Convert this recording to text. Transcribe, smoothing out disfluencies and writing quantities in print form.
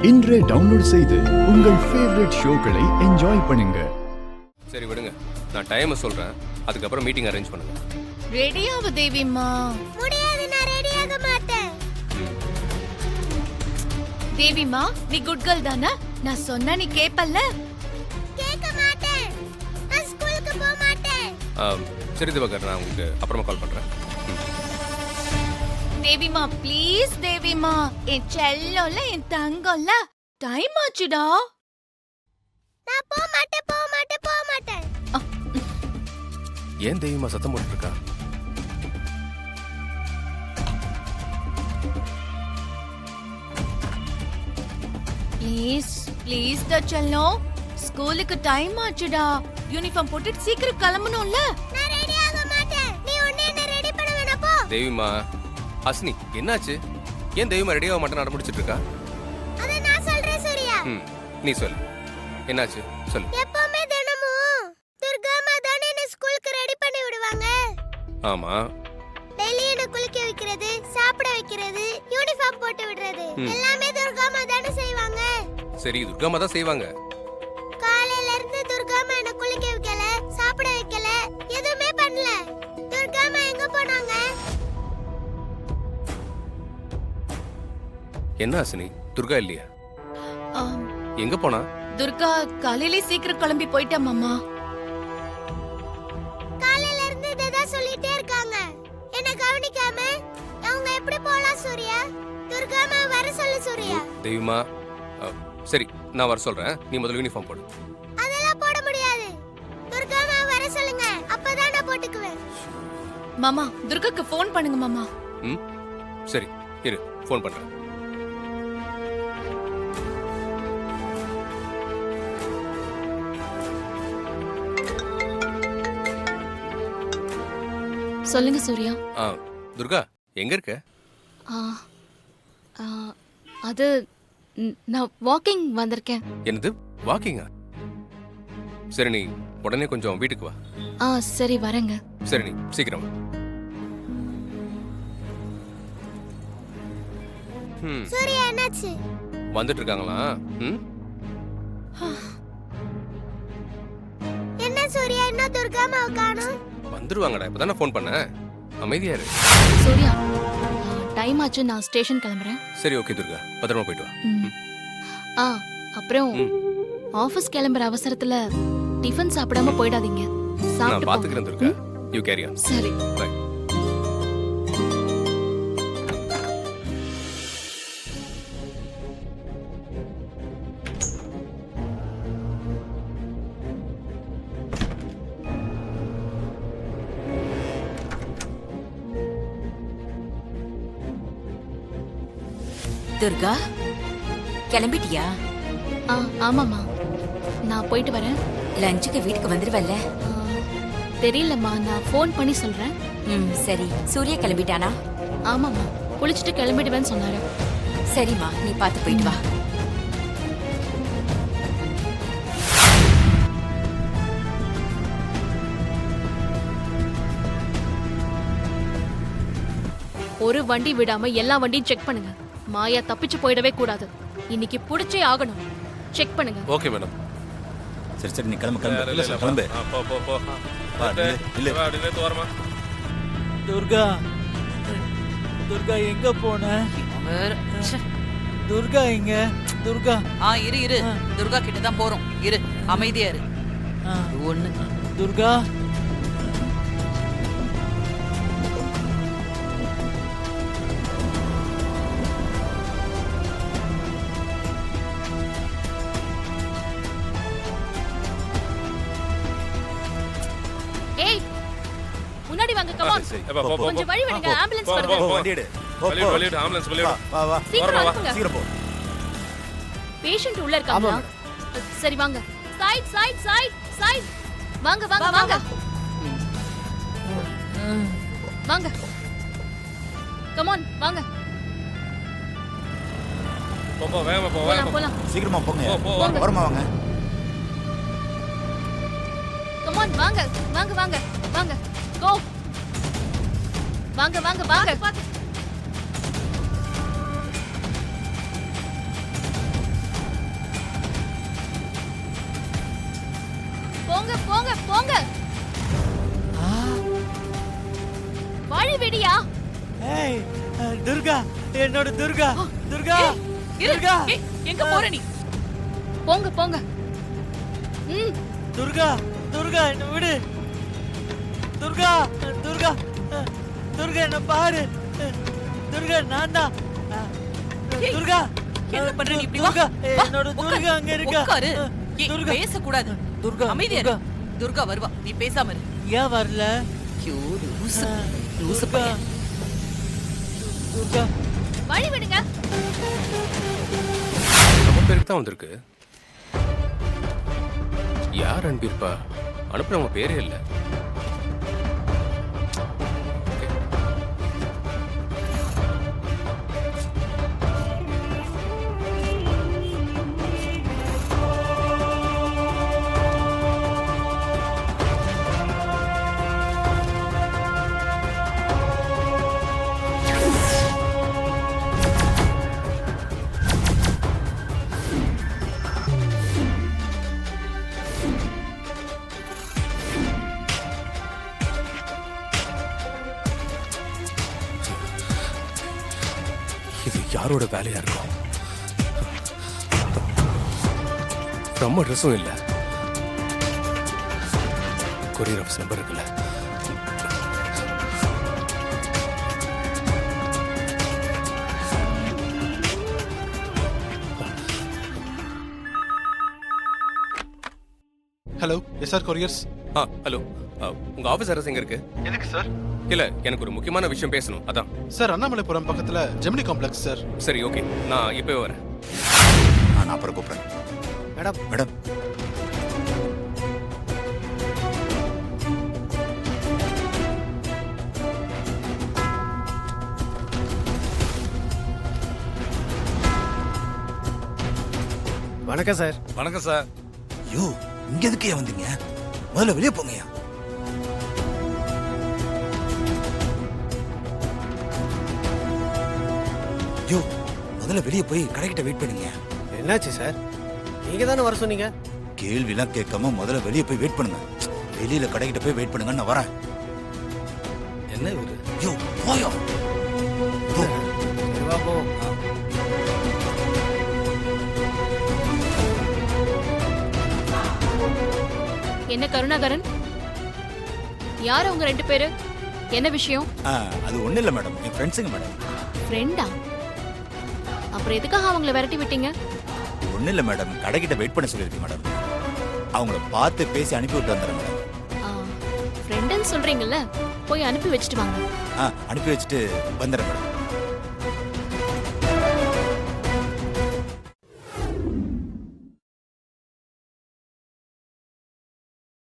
இன்றே டவுன்லோட் செய்து உங்கள் ஃபேவரட் ஷோக்களை என்ஜாய் பண்ணுங்க. சரி விடுங்க, நான் டைம் சொல்றேன், அதுக்கப்புறம் மீட்டிங் அரேஞ்ச் பண்ணுங்க. ரெடி ஆகு தேவிம்மா. முடியாது, நான் ரெடி ஆக மாட்டேன். தேவிம்மா, நீ குட் கேர்ள் தானே? நான் சொன்னா நீ கேப்பல்ல? கேட்க மாட்டேன். நான் ஸ்கூலுக்கு போக மாட்டேன். சரி திவாகர், நான் உங்களுக்கு அப்புறமா கால் பண்றேன். தேவிம்மா ப்ளீஸ் தேவிம்மா, என் செல்லோல என் தங்கம்ல, டைம் ஆச்சுடா. நான் போக மாட்டேன், போக மாட்டேன், போக மாட்டேன். ஏன் தெய்வமா சத்தம் போட்டுட்டு இருக்கா? ப்ளீஸ் ப்ளீஸ் டா செல்லம், ஸ்கூலுக்கு டைம் ஆச்சுடா. யூனிஃபார்ம் போட்டுட்டு சீக்கிரம் கிளம்பணும்ல. நான் ரெடி ஆக மாட்டேன். நீ ஒண்ணே என்ன ரெடி பண்ண வேணா போ. தெய்வமா, அஸ்னி என்னாச்சு? ஏன் தெய்வமா ரெடி ஆக மாட்டேன் நட முடிச்சிட்டு இருக்கா? அத நான் சொல்றேன் சூர்யா. நீ சொல்லு, என்னாச்சு சொல்லு. எப்பவுமே தினமும் துர்கா அம்மா தானே என்ன ஸ்கூலுக்கு ரெடி பண்ணி விடுவாங்க. ஆமா, டெய்லி என்ன குளிக்க வைக்கிறது, சாப்பிட வைக்கிறது, யூனிஃபார்ம் போட்டு விடுறது எல்லாமே துர்கா அம்மா தானே செய்வாங்க. சரி, துர்காமா தான் செய்வாங்க. காலையில இருந்து துர்கா அம்மா என்ன குளிக்க வைக்கல, சாப்பிட வைக்கல, எதுவுமே பண்ணல. துர்கா அம்மா எங்க போனாங்க? என்ன அஸ்னி, துர்கா இல்லையா? ஆம், எங்க போனா? துர்கா காலையிலே சீக்கிரம் கிளம்பி போயிட்டா மாமா. காலையில இருந்து இததான் சொல்லிட்டே இருக்காங்க. என்ன கவனிக்காம அவங்க எப்படி போலாம் சூர்யா? துர்கா அம்மா வர சொல்லு சூர்யா. தெய்வமா, சரி நான் வர சொல்றேன், நீ முதல்ல யூனிஃபார்ம் போடு. அதெல்லாம் போட முடியாது. துர்கா அம்மா வர சொல்லுங்க, அப்பதான் நான் போட்டுக்குவேன். மாமா, துர்காக்கு ஃபோன் பண்ணுங்க மாமா. சரி இரு, ஃபோன் பண்றேன். சொல்லுங்க சூர்யா. துர்கா எங்க இருக்க? ஆ, ஆ, அது நான் வாக்கிங் வந்திருக்கேன். என்னது வாக்கிங்கா? சரி நீ உடனே கொஞ்சம் வீட்டுக்கு வா. சரி வரேங்க. சரி நீ சீக்கிரம் வா. சூர்யா என்னாச்சு? வந்துட்டு இருக்காங்களா? என்ன சூர்யா, இன்னும் துர்கா அம்மாவை காணோம்? வந்துருவாங்கடா, இப்பதானே ஃபோன் பண்ணேன். அமைதியா இரு. சூர்யா, டைம் ஆச்சு, நான் ஸ்டேஷன் கிளம்புறேன். சரி ஓகே துர்கா, பத்திரமா போயிட்டு வா. அப்புறம் ஆபீஸ் கிளம்புற அவசரத்துல டிஃபன் சாப்பிடாம போயிடாதீங்க. நான் சாப்பிட்டு பாத்துக்கிறேன் துர்கா. You carry on. சரி. பை. துர்கா, கிளம்பிட்டியா? ஆமாம்மா, நான் போயிட்டு வரேன். லஞ்சுக்கு வீட்டுக்கு வந்துருவல்ல? தெரியலம்மா, நான் ஃபோன் பண்ணி சொல்றேன். சரி. சூர்யா கிளம்பிட்டானா? ஆமாம்மா, குளிச்சுட்டு கிளம்பிடுவேன்னு சொன்னாரு. சரிம்மா, நீ பார்த்து போயிட்டு வா. ஒரு வண்டி விடாம எல்லா வண்டியும் செக் பண்ணுங்க. மாயா தப்பிச்சு போயிடவே கூடாது. இன்னைக்கு புடிச்சே ஆகணும். செக் பண்ணுங்க. Okay madam. சரி சரி, நீ கிளம்பு கிளம்பு கிளம்பு. போ போ போ. இல்ல அப்படியே தோறமா. துர்கா, துர்கா எங்க போன? துர்கா எங்க? துர்கா. இரு இரு, துர்கா கிட்ட தான் போறோம். இரு, அமைதியா இரு. ஒண்ணு. துர்கா. ஏய், முன்னாடி வாங்க, கம் ஆன். கொஞ்சம் வழி விடுங்க, ஆம்புலன்ஸ் வருது. வண்டி எடு. வலிடு ஆம்புலன்ஸ் வலிடு. வா வா சீக்கிரம் வாங்க. சீக்கிரம் போ. பேஷண்ட் உள்ள இருக்காங்களா? சரி வாங்க. Side side side side. வாங்க வாங்க வாங்க. வாங்க. கம் ஆன், வாங்க. போ போ, வேகமா போ, போலாம் போலாம். சீக்கிரமா போங்க. வாங்க. வரமா வாங்க. கம் ஆன், வாங்க வாங்க வாங்க வாங்க. கோ. வாங்க வாங்க வாங்க. போங்க போங்க வழி விடியா. ஏய் துர்கா, என்னோட துர்கா, துர்கா, இரு. துர்கா. ஏய், எங்க போற நீ? போங்க போங்க. ம் துர்கா, துர்கா, என்ன விடு. துர்கா, துர்கா, துர்கா, என்ன பாரு. துர்கா, நான் தான். ஏய், துர்கா, என்ன பண்ற நீ? இப்படி வா. துர்கா, வா, என்னோட உட்காரு. துர்கா அங்க இருக்கா. உட்காரு. ஏய், துர்கா. பேசக்கூடாது. துர்கா, அமைதியா இரு. துர்கா. துர்கா வருவா, நீ பேசாம இரு. ஏன் வரல? ஐயோ, லூசு. லூசு துர்கா, பையன். துர்கா. வழி விடுங்க. நம்ம பேருக்கு தான் வந்திருக்கு. யார் அனுப்பியிருப்பா? அனுப்புறவங்க பேரே இல்லை. இது யாரோட வேலையா இருக்கும்? நம்ம ட்ரெஸ்ஸும் இல்லை. கொரியர் ஆஃபீஸ் நம்பர் இருக்குல்ல? Hello SR couriers. ஹலோ. உங்க ஆஃபீஸ் அட்ரஸ் எங்க இருக்கு? எதுக்கு சார்? இல்ல, எனக்கு ஒரு முக்கியமான விஷயம் பேசணும், அதான். சார் அண்ணாமலைபுரம் பக்கத்துல ஜெமினி காம்ப்ளெக்ஸ் சார். சரி, ஓகே, நான் இப்பவே வரேன். நான் அப்புறம் கூப்பிடுறேன். மேடம் மேடம், வணக்கம் சார். வணக்கம் சார். யோ, இங்க எதுக்கு ஏன் வந்தீங்க? முதல்ல வெளியே போங்கயா. யோ, முதல்ல வெளியே போய் கடைக்கிட்ட வெயிட் பண்ணுங்க. என்னாச்சு சார்? நீங்க தானே வர சொன்னீங்க. கேள்விலாம் கேட்காம முதல்ல வெளியே போய் வெயிட் பண்ணுங்க. வெளியில கடைக்கிட்ட போய் வெயிட் பண்ணுங்க, நான் வரேன். என்ன இவரு? யோ, போயா. போ. போ. என்ன கருணாகரன்? யார் அவங்க ரெண்டு பேரு? என்ன விஷயம்? அது ஒண்ணு இல்ல மேடம், என் ஃப்ரெண்ட்ஸுங்க மேடம். ஃப்ரெண்டா? அப்புறம் எதுக்காக அவங்கள விரட்டி விட்டீங்க? ஒண்ணு இல்ல மேடம், கடைக்கிட்ட வெயிட் பண்ண சொல்லியிருக்கேன் மேடம். அவங்கள பார்த்து பேசி அனுப்பி விட்டு வந்துடுறேன் மேடம். ஃப்ரெண்டுன்னு சொல்றீங்கல்ல, போய் அனுப்பி வச்சுட்டு வாங்க. அனுப்பி வச்சுட்டு வந்துடுறேன் மேடம்.